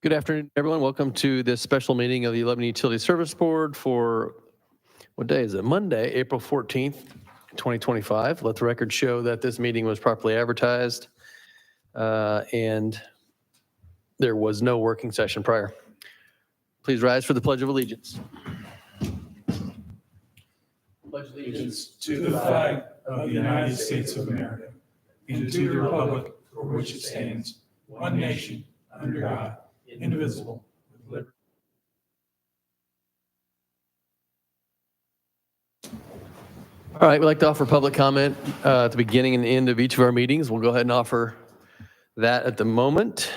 Good afternoon, everyone. Welcome to this special meeting of the Lebanon Utility Service Board for, what day is it? Monday, April 14th, 2025. Let the record show that this meeting was properly advertised and there was no working session prior. Please rise for the Pledge of Allegiance. Pledge allegiance to the flag of the United States of America and to the republic for which it stands, one nation, under God, indivisible, with liberty. All right, we'd like to offer public comment at the beginning and end of each of our meetings. We'll go ahead and offer that at the moment.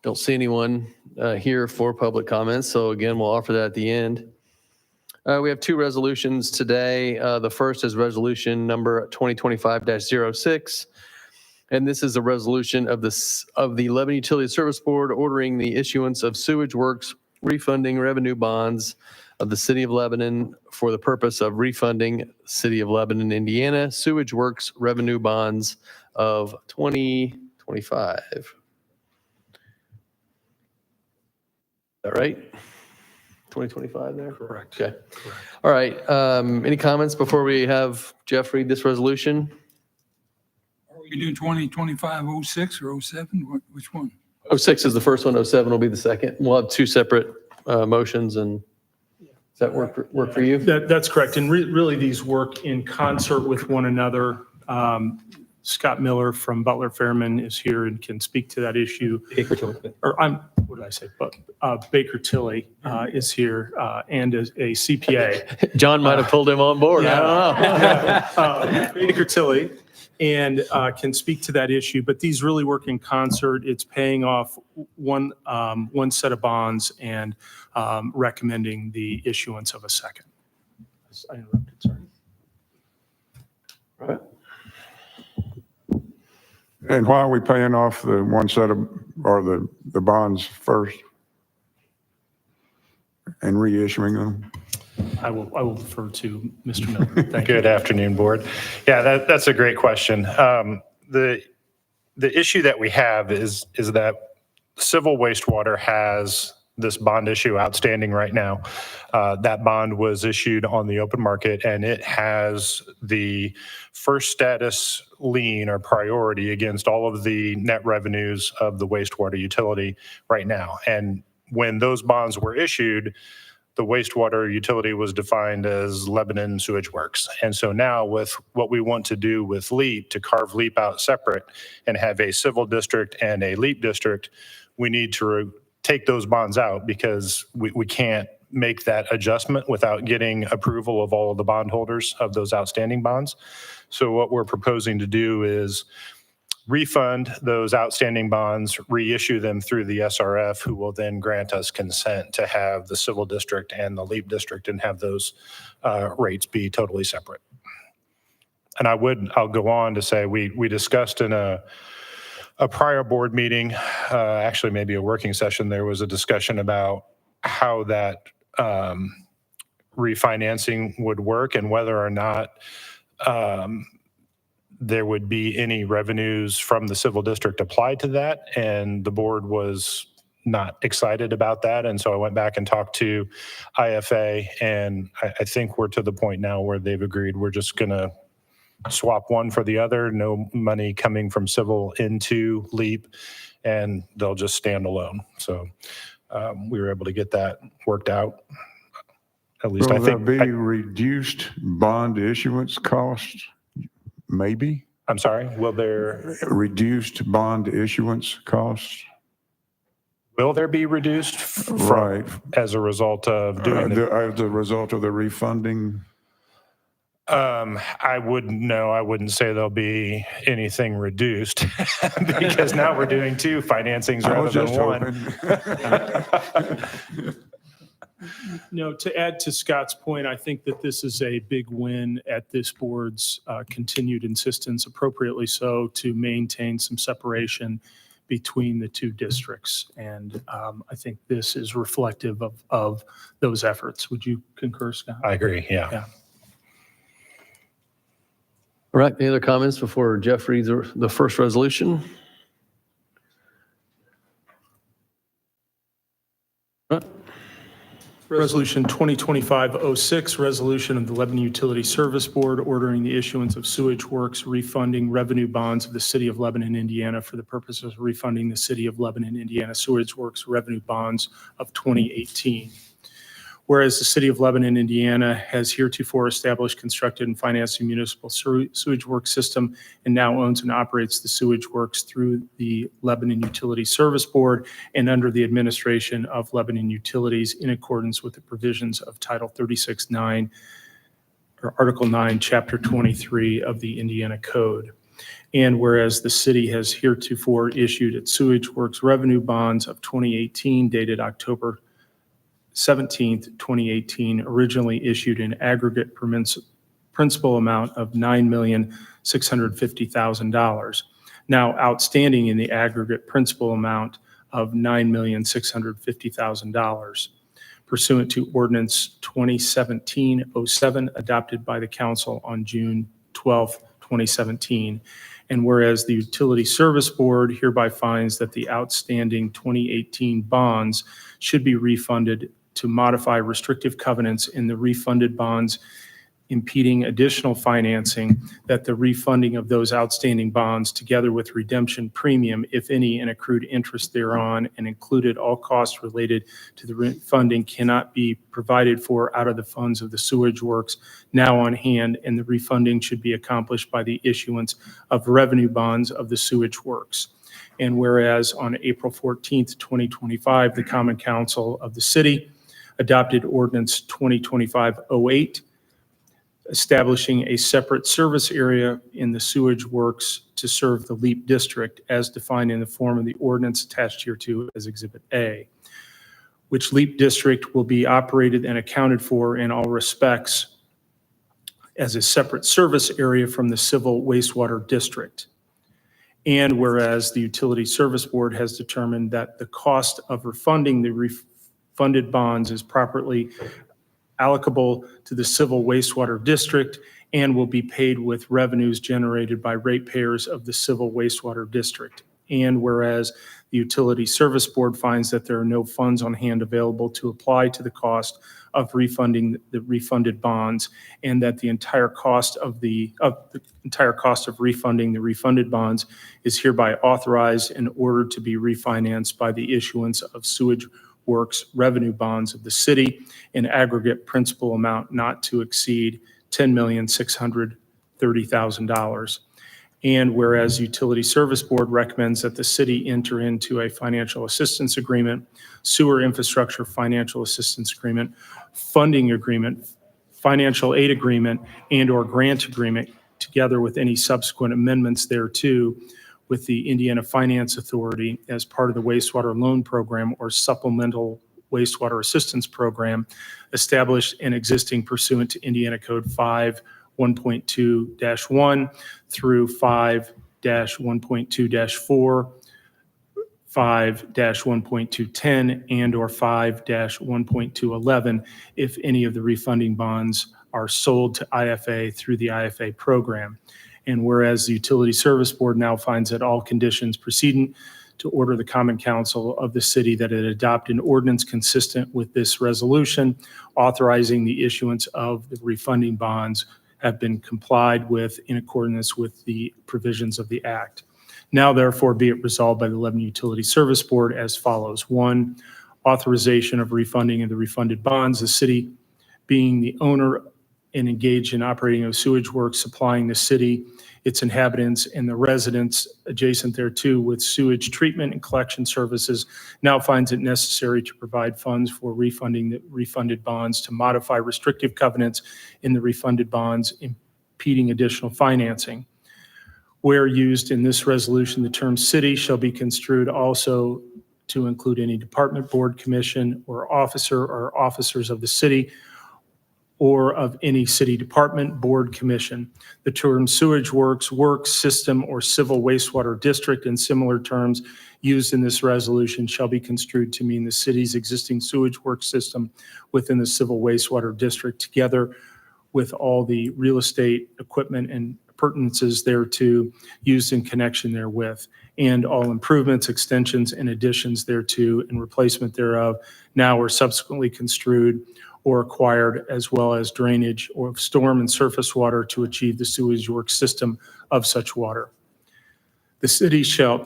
Don't see anyone here for public comments, so again, we'll offer that at the end. We have two resolutions today. The first is resolution number 2025-06. And this is a resolution of the Lebanon Utility Service Board ordering the issuance of sewage works refunding revenue bonds of the City of Lebanon for the purpose of refunding City of Lebanon, Indiana sewage works revenue bonds of 2025. Is that right? 2025 there? Correct. Okay. All right. Any comments before we have Jeff read this resolution? Are we doing 2025-06 or 07? Which one? 06 is the first one, 07 will be the second. We'll have two separate motions, and does that work for you? That's correct. And really, these work in concert with one another. Scott Miller from Butler Fairman is here and can speak to that issue. What did I say? Baker Tilly is here and is a CPA. John might have pulled him on board. I don't know. Baker Tilly and can speak to that issue. But these really work in concert. It's paying off one set of bonds and recommending the issuance of a second. I interrupted, sorry. All right. And why are we paying off the one set of, or the bonds first and reissuing them? I will defer to Mr. Miller. Thank you. Good afternoon, Board. Yeah, that's a great question. The issue that we have is that civil wastewater has this bond issue outstanding right now. That bond was issued on the open market, and it has the first status lien or priority against all of the net revenues of the wastewater utility right now. And when those bonds were issued, the wastewater utility was defined as Lebanon Sewage Works. And so now with what we want to do with LEAP, to carve LEAP out separate and have a civil district and a LEAP district, we need to take those bonds out because we can't make that adjustment without getting approval of all of the bondholders of those outstanding bonds. So what we're proposing to do is refund those outstanding bonds, reissue them through the SRF, who will then grant us consent to have the civil district and the LEAP district and have those rates be totally separate. And I'll go on to say we discussed in a prior board meeting, actually maybe a working session, there was a discussion about how that refinancing would work and whether or not there would be any revenues from the civil district applied to that. And the board was not excited about that. And so I went back and talked to IFA, and I think we're to the point now where they've agreed we're just going to swap one for the other, no money coming from civil into LEAP, and they'll just stand alone. So we were able to get that worked out. At least I think. Will there be reduced bond issuance costs? Maybe. I'm sorry, will there? Reduced bond issuance costs? Will there be reduced Right. as a result of doing as a result of the refunding? I wouldn't say there'll be anything reduced because now we're doing two financings rather than one. No, to add to Scott's point, I think that this is a big win at this board's continued insistence, appropriately so, to maintain some separation between the two districts. And I think this is reflective of those efforts. Would you concur, Scott? I agree, yeah. All right. Any other comments before Jeff reads the first resolution? Resolution 2025-06, resolution of the Lebanon Utility Service Board ordering the issuance of sewage works refunding revenue bonds of the City of Lebanon, Indiana for the purpose of refunding the City of Lebanon, Indiana sewage works revenue bonds of 2018. Whereas the City of Lebanon, Indiana has heretofore established, constructed, and financed a municipal sewage works system and now owns and operates the sewage works through the Lebanon Utility Service Board and under the administration of Lebanon Utilities in accordance with the provisions of Title 36-9 or Article 9, Chapter 23 of the Indiana Code. And whereas the city has heretofore issued its sewage works revenue bonds of 2018 dated October 17th, 2018, originally issued an aggregate principal amount of $9,650,000, now outstanding in the aggregate principal amount of $9,650,000, pursuant to Ordinance 2017-07 adopted by the Council on June 12, 2017. And whereas the Utility Service Board hereby finds that the outstanding 2018 bonds should be refunded to modify restrictive covenants in the refunded bonds impeding additional financing, that the refunding of those outstanding bonds together with redemption premium, if any, and accrued interest thereon, and included all costs related to the refunding cannot be provided for out of the funds of the sewage works now on hand, and the refunding should be accomplished by the issuance of revenue bonds of the sewage works. And whereas on April 14th, 2025, the Common Council of the city adopted Ordinance 2025-08, establishing a separate service area in the sewage works to serve the LEAP district as defined in the form of the ordinance attached hereto as Exhibit A, which LEAP district will be operated and accounted for in all respects as a separate service area from the civil wastewater district. And whereas the Utility Service Board has determined that the cost of refunding the refunded bonds is properly allocable to the civil wastewater district and will be paid with revenues generated by ratepayers of the civil wastewater district. And whereas the Utility Service Board finds that there are no funds on hand available to apply to the cost of refunding the refunded bonds, and that the entire cost of refunding the refunded bonds is hereby authorized in order to be refinanced by the issuance of sewage works revenue bonds of the city in aggregate principal amount not to exceed $10,630,000. And whereas Utility Service Board recommends that the city enter into a financial assistance agreement, sewer infrastructure financial assistance agreement, funding agreement, financial aid agreement, and/or grant agreement, together with any subsequent amendments thereto, with the Indiana Finance Authority as part of the wastewater loan program or supplemental wastewater assistance program established and existing pursuant to Indiana Code 5.1.2-1 through 5-1.2-4, 5-1.210, and/or 5-1.211 if any of the refunding bonds are sold to IFA through the IFA program. And whereas the Utility Service Board now finds that all conditions precedent to order the Common Council of the city that it adopt an ordinance consistent with this resolution authorizing the issuance of the refunding bonds have been complied with in accordance with the provisions of the Act. Now, therefore, be it resolved by the Lebanon Utility Service Board as follows. 1, authorization of refunding of the refunded bonds. The city being the owner and engaged in operating of sewage works, supplying the city, its inhabitants, and the residents adjacent thereto with sewage treatment and collection services, now finds it necessary to provide funds for refunding the refunded bonds to modify restrictive covenants in the refunded bonds, impeding additional financing. Where used in this resolution, the term city shall be construed also to include any department, board, commission, or officers of the city, or of any city department, board, commission. The term sewage works, works, system, or civil wastewater district and similar terms used in this resolution shall be construed to mean the city's existing sewage work system within the civil wastewater district, together with all the real estate, equipment, and appurtenances thereto used in connection therewith, and all improvements, extensions, and additions thereto and replacement thereof now or subsequently construed or acquired, as well as drainage or storm and surface water to achieve the sewage works system of such water. The city shall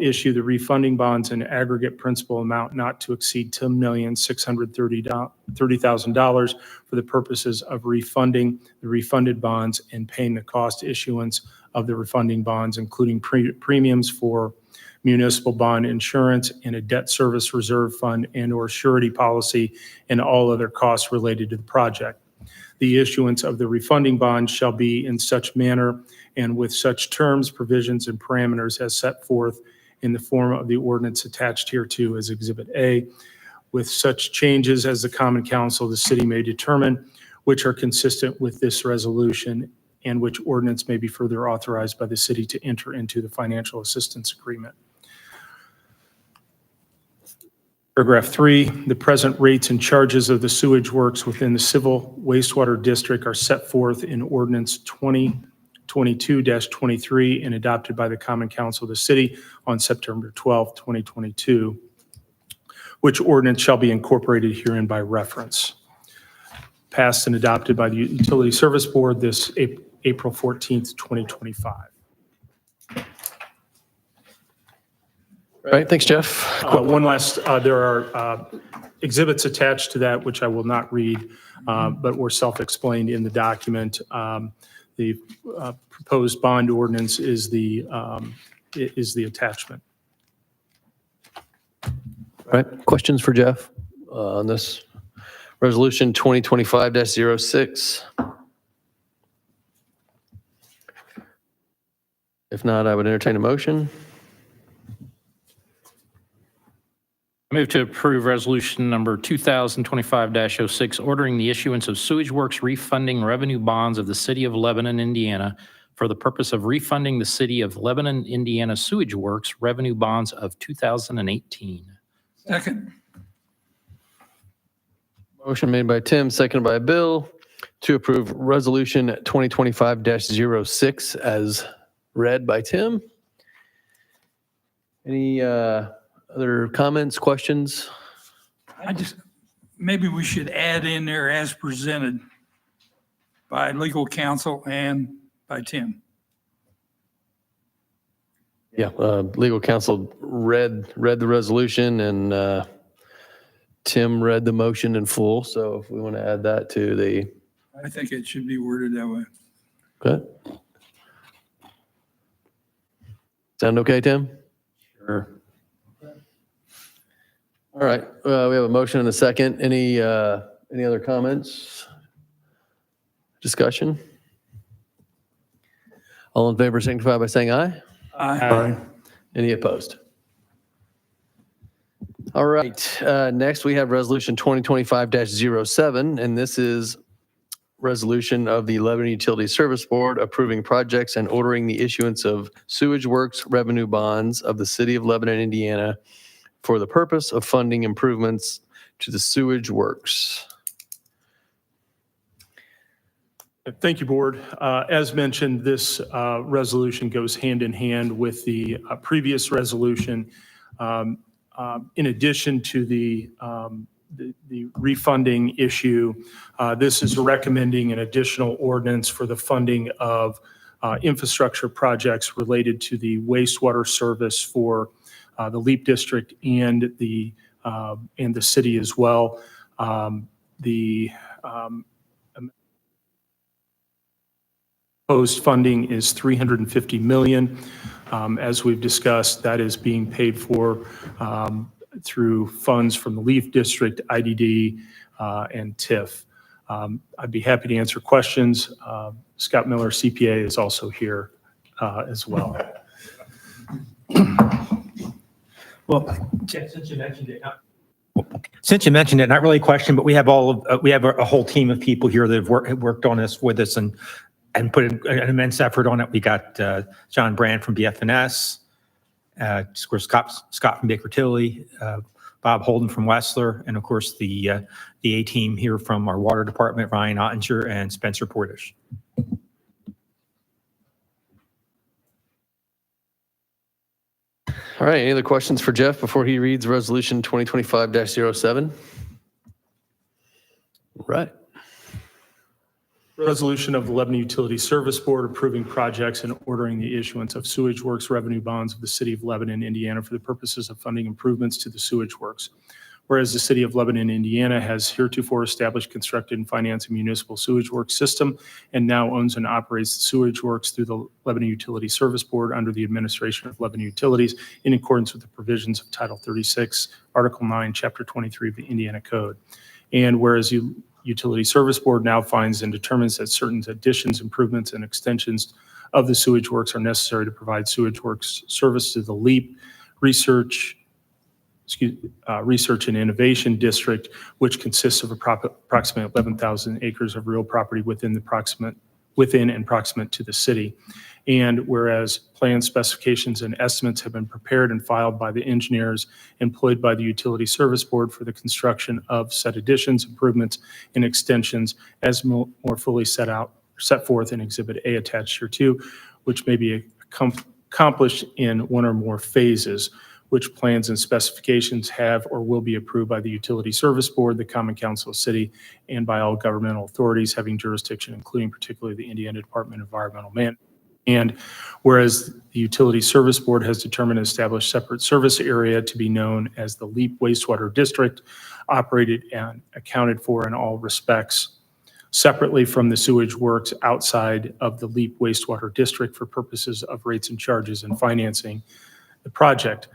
issue the refunding bonds in aggregate principal amount not to exceed $10,630,000 for the purposes of refunding the refunded bonds and paying the cost issuance of the refunding bonds, including premiums for municipal bond insurance and a debt service reserve fund and/or surety policy and all other costs related to the project. The issuance of the refunding bond shall be in such manner and with such terms, provisions, and parameters as set forth in the form of the ordinance attached hereto as Exhibit A, with such changes as the Common Council of the city may determine, which are consistent with this resolution, and which ordinance may be further authorized by the city to enter into the financial assistance agreement. Paragraph 3, the present rates and charges of the sewage works within the civil wastewater district are set forth in Ordinance 2022-23 and adopted by the Common Council of the city on September 12, 2022, which ordinance shall be incorporated herein by reference. Passed and adopted by the Utility Service Board this April 14th, 2025. All right, thanks, Jeff. One last, there are exhibits attached to that, which I will not read, but were self-explained in the document. The proposed bond ordinance is the attachment. All right, questions for Jeff on this resolution 2025-06? If not, I would entertain a motion. I move to approve resolution number 2025-06, ordering the issuance of sewage works refunding revenue bonds of the city of Lebanon, Indiana, for the purpose of refunding the city of Lebanon, Indiana sewage works revenue bonds of 2018. Second. Motion made by Tim, seconded by Bill, to approve resolution 2025-06 as read by Tim. Any other comments, questions? Maybe we should add in there as presented by legal counsel and by Tim. Yeah, legal counsel read the resolution, and Tim read the motion in full. So if we want to add that to the, I think it should be worded that way. okay. Sound okay, Tim? Sure. All right, we have a motion and a second. Any other comments? Discussion? All in favor signify by saying aye. Aye. Any opposed? All right, next we have resolution 2025-07, and this is resolution of the Lebanon Utility Service Board approving projects and ordering the issuance of sewage works revenue bonds of the city of Lebanon, Indiana, for the purpose of funding improvements to the sewage works. Thank you, Board. As mentioned, this resolution goes hand in hand with the previous resolution. In addition to the refunding issue, this is recommending an additional ordinance for the funding of infrastructure projects related to the wastewater service for the LEAP district and the city as well. The proposed funding is $350 million. As we've discussed, that is being paid for through funds from the LEAP district, IDD, and TIF. I'd be happy to answer questions. Scott Miller, CPA, is also here as well. Well, since you mentioned it, not really a question, but we have a whole team of people here that have worked on this with us and put an immense effort on it. We got John Brand from BFNS, of course Scott from Baker Tilly, Bob Holden from Wessler, and of course the A team here from our water department, Ryan Ottinger and Spencer Portish. All right, any other questions for Jeff before he reads Resolution 2025-07? Right. Resolution of the Lebanon Utility Service Board approving projects and ordering the issuance of sewage works revenue bonds of the city of Lebanon, Indiana for the purposes of funding improvements to the sewage works. Whereas the city of Lebanon, Indiana has heretofore established, constructed, and financed a municipal sewage works system and now owns and operates the sewage works through the Lebanon Utility Service Board under the administration of Lebanon Utilities in accordance with the provisions of Title 36, Article 9, Chapter 23 of the Indiana Code. And whereas Utility Service Board now finds and determines that certain additions, improvements, and extensions of the sewage works are necessary to provide sewage works service to the LEAP Research and Innovation District, which consists of approximately 11,000 acres of real property within and proximate to the city. And whereas plan specifications and estimates have been prepared and filed by the engineers employed by the Utility Service Board for the construction of said additions, improvements, and extensions as more fully set forth in Exhibit A attached here too, which may be accomplished in one or more phases, which plans and specifications have or will be approved by the Utility Service Board, the Common Council of City, and by all governmental authorities having jurisdiction, including particularly the Indiana Department of Environmental Management. And whereas the Utility Service Board has determined to establish separate service area to be known as the LEAP Wastewater District, operated and accounted for in all respects separately from the sewage works outside of the LEAP Wastewater District for purposes of rates and charges and financing the project.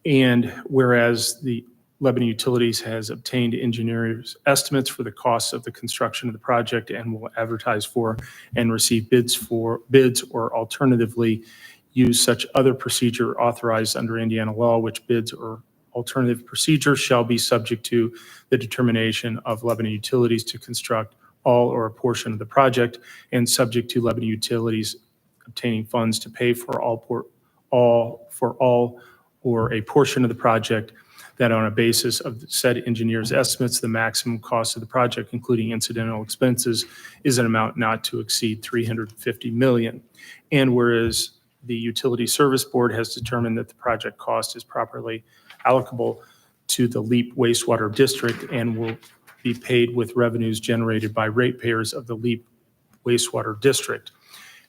And whereas the Lebanon Utilities has obtained engineers' estimates for the costs of the construction of the project and will advertise for and receive bids or alternatively use such other procedure authorized under Indiana law, which bids or alternative procedures shall be subject to the determination of Lebanon Utilities to construct all or a portion of the project and subject to Lebanon Utilities obtaining funds to pay for all or a portion of the project, that on a basis of said engineer's estimates, the maximum cost of the project, including incidental expenses, is an amount not to exceed $350 million. And whereas the Utility Service Board has determined that the project cost is properly allocable to the LEAP Wastewater District and will be paid with revenues generated by ratepayers of the LEAP Wastewater District.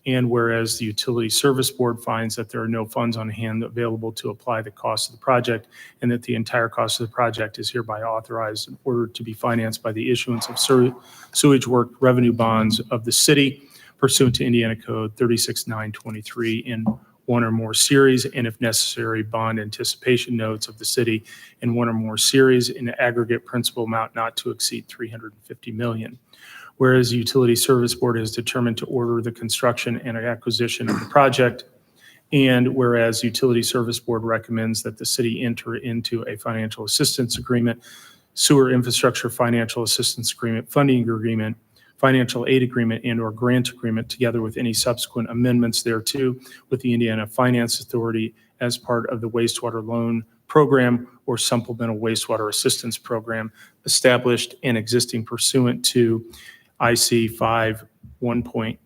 And whereas the Utility Service Board finds that there are no funds on hand available to apply the cost of the project and that the entire cost of the project is hereby authorized in order to be financed by the issuance of sewage work revenue bonds of the city pursuant to Indiana Code 36923 in one or more series, and if necessary, bond anticipation notes of the city in one or more series in aggregate principal amount not to exceed $350 million. Whereas the Utility Service Board has determined to order the construction and acquisition of the project, and whereas the Utility Service Board recommends that the city enter into a financial assistance agreement, sewer infrastructure financial assistance agreement, funding agreement, financial aid agreement, and/or grant agreement, together with any subsequent amendments thereto, with the Indiana Finance Authority as part of the wastewater loan program or supplemental wastewater assistance program established and existing pursuant to IC 5.1.2-1,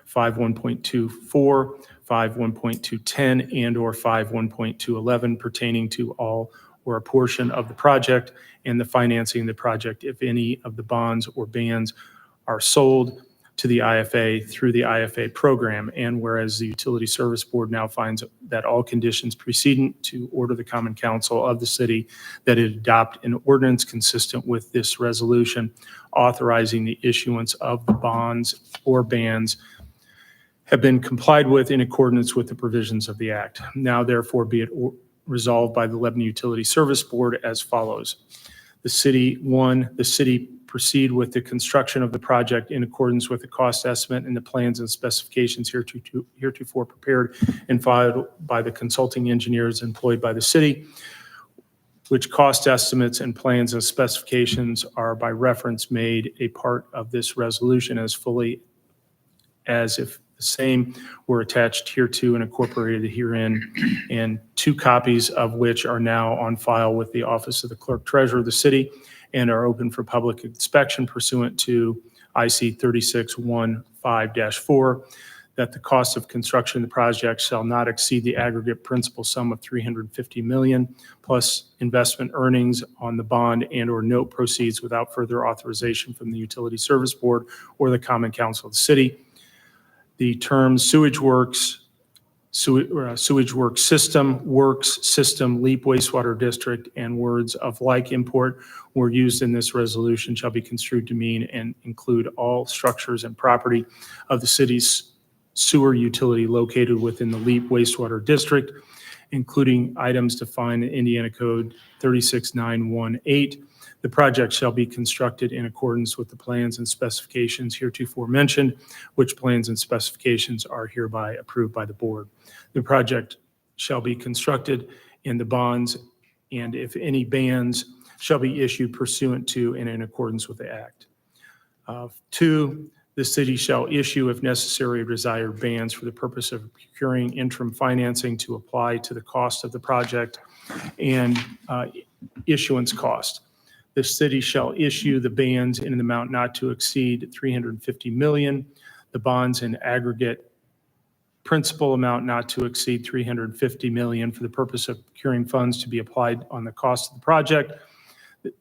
5.1.24, 5.1.210, and/or 5.1.211 pertaining to all or a portion of the project and the financing of the project if any of the bonds or bands are sold to the IFA through the IFA program. And whereas the Utility Service Board now finds that all conditions precedent to order the Common Council of the city that it adopt an ordinance consistent with this resolution authorizing the issuance of the bonds or bands have been complied with in accordance with the provisions of the Act. Now therefore be it resolved by the Lebanon Utility Service Board as follows. The city proceed with the construction of the project in accordance with the cost estimate and the plans and specifications heretofore prepared and filed by the consulting engineers employed by the city, which cost estimates and plans and specifications are by reference made a part of this resolution as fully as if the same were attached hereto and incorporated herein, and 2 copies of which are now on file with the Office of the Clerk Treasurer of the city and are open for public inspection pursuant to IC 3615-4, that the cost of construction of the project shall not exceed the aggregate principal sum of $350 million plus investment earnings on the bond and/or note proceeds without further authorization from the Utility Service Board or the Common Council of the city. The terms sewage works system, works system, LEAP wastewater district, and words of like import were used in this resolution shall be construed to mean and include all structures and property of the city's sewer utility located within the LEAP wastewater district, including items defined in Indiana Code 36918. The project shall be constructed in accordance with the plans and specifications heretofore mentioned, which plans and specifications are hereby approved by the board. The project shall be constructed in the bonds, and if any bans shall be issued pursuant to and in accordance with the act. 2, the city shall issue, if necessary, desired bans for the purpose of procuring interim financing to apply to the cost of the project and issuance cost. The city shall issue the bans in an amount not to exceed $350 million. The bonds in aggregate principal amount not to exceed $350 million for the purpose of procuring funds to be applied on the cost of the project.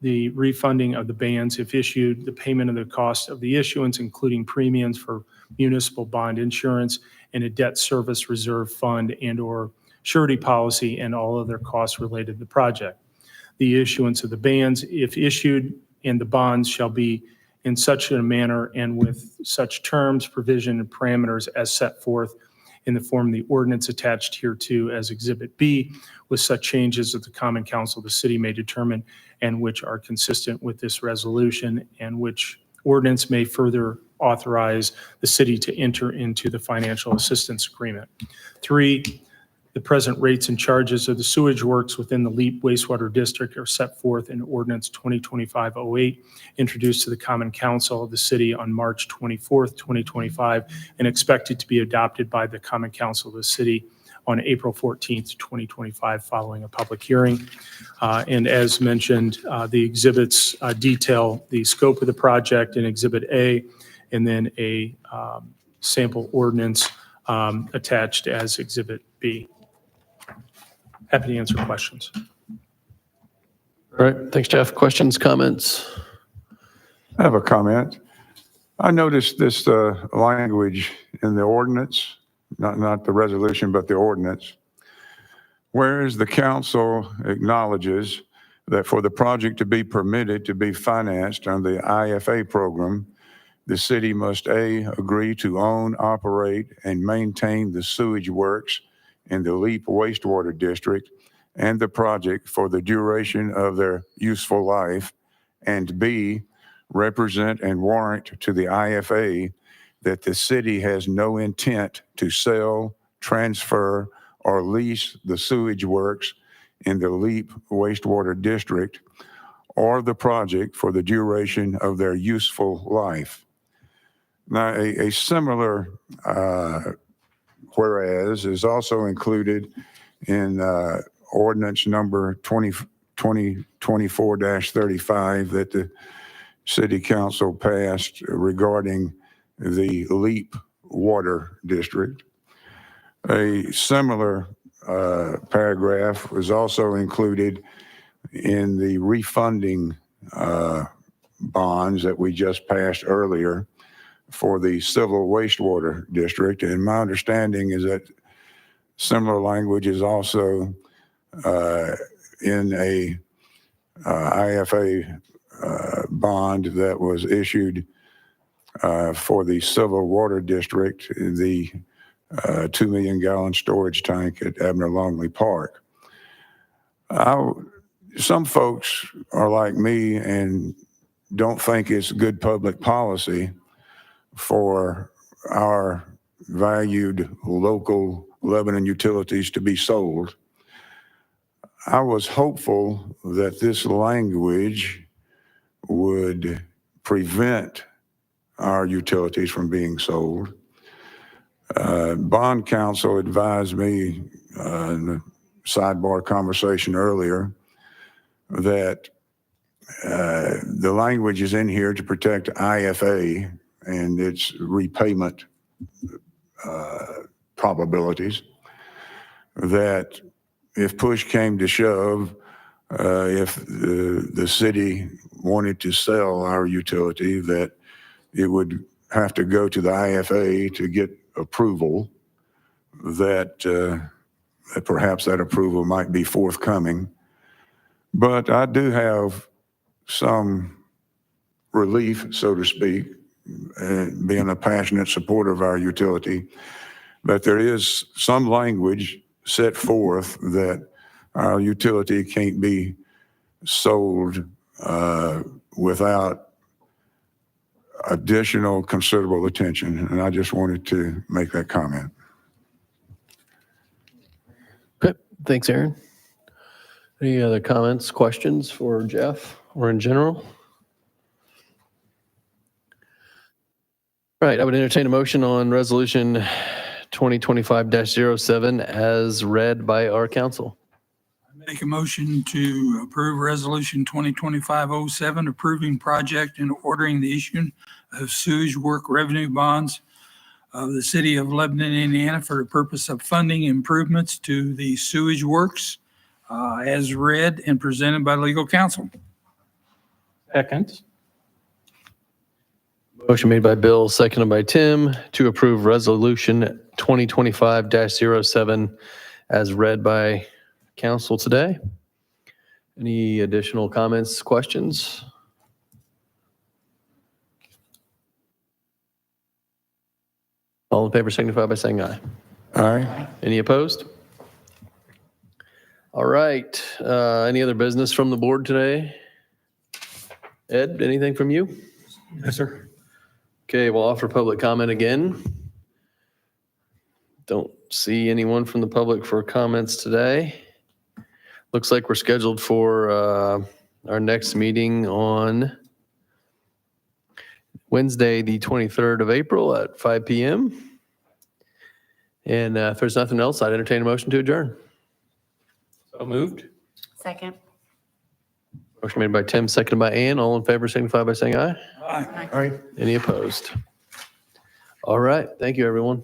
The refunding of the bans, if issued, the payment of the cost of the issuance, including premiums for municipal bond insurance and a debt service reserve fund and/or surety policy and all other costs related to the project. The issuance of the bans, if issued, and the bonds shall be in such a manner and with such terms, provision, and parameters as set forth in the form of the ordinance attached hereto as Exhibit B, with such changes that the Common Council of the city may determine and which are consistent with this resolution, and which ordinance may further authorize the city to enter into the financial assistance agreement. 3, the present rates and charges of the sewage works within the LEAP wastewater district are set forth in Ordinance 2025-08, introduced to the Common Council of the city on March 24th, 2025, and expected to be adopted by the Common Council of the city on April 14th, 2025, following a public hearing. And as mentioned, the exhibits detail the scope of the project in Exhibit A, and then a sample ordinance attached as Exhibit B. Happy to answer questions. All right, thanks, Jeff. Questions, comments? I have a comment. I noticed this language in the ordinance, not the resolution, but the ordinance. Whereas the council acknowledges that for the project to be permitted to be financed under the IFA program, the city must A, agree to own, operate, and maintain the sewage works in the LEAP wastewater district and the project for the duration of their useful life, and B, represent and warrant to the IFA that the city has no intent to sell, transfer, or lease the sewage works in the LEAP wastewater district or the project for the duration of their useful life. Now, a similar whereas is also included in ordinance number 2024-35 that the city council passed regarding the LEAP water district. A similar paragraph was also included in the refunding bonds that we just passed earlier for the civil wastewater district. And my understanding is that similar language is also in a IFA bond that was issued for the civil water district, the 2 million gallon storage tank at Abner Longley Park. Some folks are like me and don't think it's good public policy for our valued local Lebanon utilities to be sold. I was hopeful that this language would prevent our utilities from being sold. Bond counsel advised me in the sidebar conversation earlier that the language is in here to protect IFA and its repayment probabilities that if push came to shove, if the city wanted to sell our utility, that it would have to go to the IFA to get approval, that perhaps that approval might be forthcoming. But I do have some relief, so to speak, being a passionate supporter of our utility, that there is some language set forth that our utility can't be sold without additional considerable attention. And I just wanted to make that comment. Okay, thanks, Aaron. Any other comments, questions for Jeff or in general? All right, I would entertain a motion on resolution 2025-07 as read by our council. Make a motion to approve Resolution 2025-07, approving project and ordering the issuing of sewage work revenue bonds of the city of Lebanon, Indiana, for the purpose of funding improvements to the sewage works as read and presented by legal counsel. Second. Motion made by Bill, seconded by Tim to approve resolution 2025-07 as read by council today. Any additional comments, questions? All in favor signify by saying aye. Aye. Any opposed? All right. Any other business from the board today? Ed, anything from you? Yes, sir. Okay, we'll offer public comment again. Don't see anyone from the public for comments today. Looks like we're scheduled for our next meeting on Wednesday, the 23rd of April at 5 p.m. And if there's nothing else, I'd entertain a motion to adjourn. So moved. Second. Motion made by Tim, seconded by Ann. All in favor signify by saying aye. Aye. Aye. Any opposed? All right. Thank you, everyone.